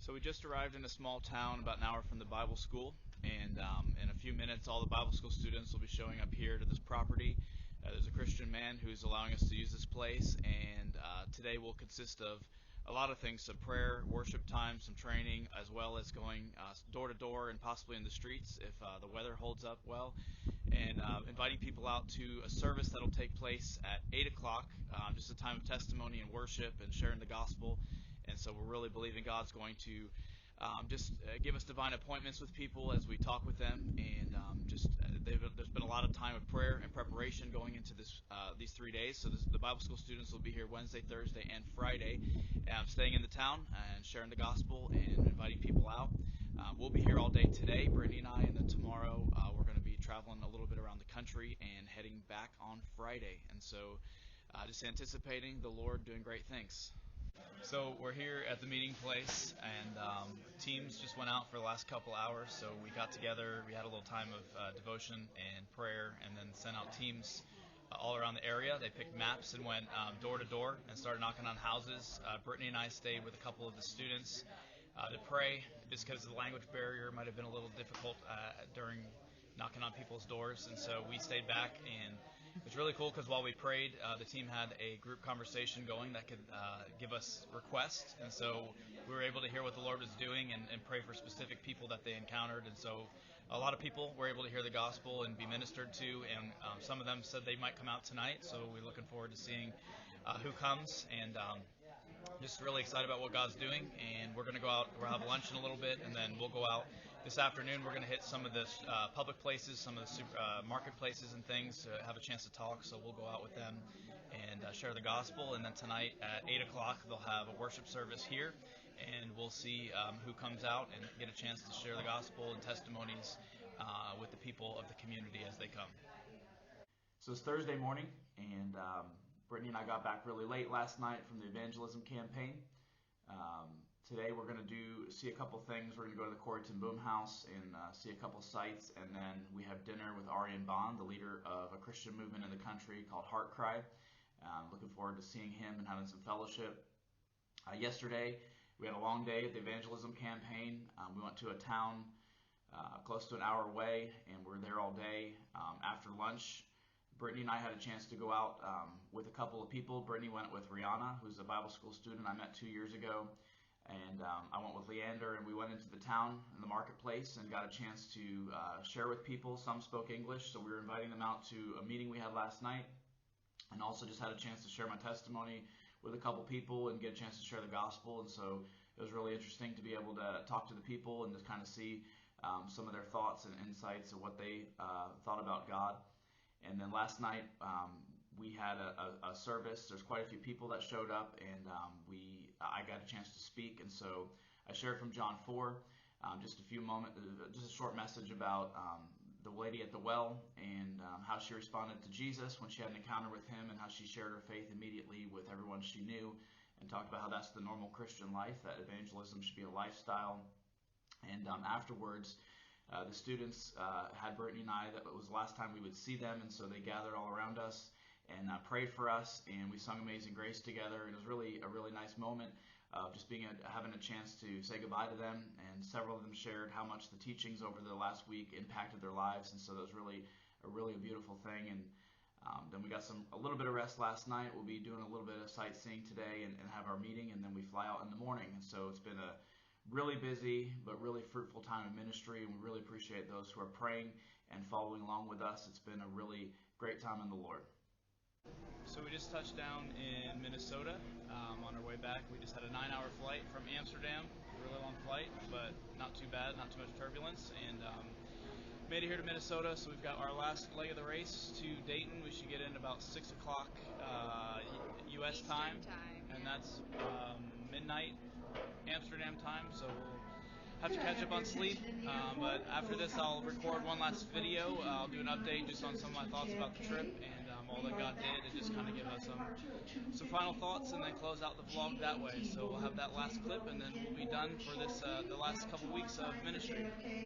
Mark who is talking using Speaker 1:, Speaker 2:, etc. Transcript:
Speaker 1: So we just arrived in a small town about an hour from the Bible school, and in a few minutes all the Bible school students will be showing up here to this property. There's a Christian man who's allowing us to use this place, and today will consist of a lot of things: some prayer, worship time, some training, as well as going door to door and possibly in the streets if the weather holds up well, and inviting people out to a service that'll take place at 8 o'clock, just a time of testimony and worship and sharing the gospel. And so we're really believing God's going to just give us divine appointments with people as we talk with them, and there's been a lot of time of prayer and preparation going into these 3 days. So the Bible school students will be here Wednesday, Thursday, and Friday, staying in the town and sharing the gospel and inviting people out. We'll be here all day today, Brittany and I, and then tomorrow we're going to be traveling a little bit around the country and heading back on Friday. And so just anticipating the Lord doing great things. So we're here at the meeting place, and teams just went out for the last couple hours, so we got together, we had a little time of devotion and prayer, and then sent out teams all around the area. They picked maps and went door to door and started knocking on houses. Brittany and I stayed with a couple of the students to pray, just because the language barrier might have been a little difficult during knocking on people's doors, and so we stayed back. And it's really cool because while we prayed, the team had a group conversation going that could give us requests, and so we were able to hear what the Lord was doing and pray for specific people that they encountered. And so a lot of people were able to hear the gospel and be ministered to, and some of them said they might come out tonight, so we're looking forward to seeing who comes, and just really excited about what God's doing. And we're going to go out, we'll have lunch in a little bit, and then we'll go out this afternoon. We're going to hit some of the public places, some of the marketplaces and things to have a chance to talk. So we'll go out with them and share the gospel. And then tonight at 8 o'clock, they'll have a worship service here, and we'll see who comes out and get a chance to share the gospel and testimonies with the people of the community as they come.
Speaker 2: So it's Thursday morning, and Brittany and I got back really late last night from the evangelism campaign. Today we're going to see a couple things. We're going to go to the Corrigan Boom House and see a couple sites, and then we have dinner with Arian Bond, the leader of a Christian movement in the country called Heart Cry. Looking forward to seeing him and having some fellowship. Yesterday we had a long day at the evangelism campaign. We went to a town close to an hour away, and we were there all day. After lunch, Brittany and I had a chance to go out with a couple of people. Brittany went with Rihanna, who's a Bible school student I met 2 years ago, and I went with Leander, and we went into the town in the marketplace and got a chance to share with people. Some spoke English, so we were inviting them out to a meeting we had last night, and also just had a chance to share my testimony with a couple people and get a chance to share the gospel. And so it was really interesting to be able to talk to the people and just kind of see some of their thoughts and insights of what they thought about God. And then last night we had a service. There's quite a few people that showed up, and I got a chance to speak. And so I shared from John 4, just a short message about the lady at the well, and how she responded to Jesus when she had an encounter with him, and how she shared her faith immediately with everyone she knew, and talked about how that's the normal Christian life, that evangelism should be a lifestyle. And afterwards, the students had Brittany and I, that was the last time we would see them, and so they gathered all around us and prayed for us, and we sung Amazing Grace together. And it was really a really nice moment of just having a chance to say goodbye to them, and several of them shared how much the teachings over the last week impacted their lives, and so that was really a beautiful thing. And then we got a little bit of rest last night. We'll be doing a little bit of sightseeing today and have our meeting, and then we fly out in the morning. And so it's been a really busy but really fruitful time of ministry, and we really appreciate those who are praying and following along with us. It's been a really great time in the Lord.
Speaker 1: So we just touched down in Minnesota. On our way back, we just had a 9-hour flight from Amsterdam. Really long flight, but not too bad, not too much turbulence, and made it here to Minnesota. So we've got our last leg of the race to Dayton. We should get in about 6 o'clock U.S. time, and that's midnight Amsterdam time, so we'll have to catch up on sleep, but after this I'll record one last video. I'll do an update just on some of my thoughts about the trip and all that God did, and just kind of give us some final thoughts, and then close out the vlog that way. So we'll have that last clip, and then we'll be done for this the last couple weeks of ministry.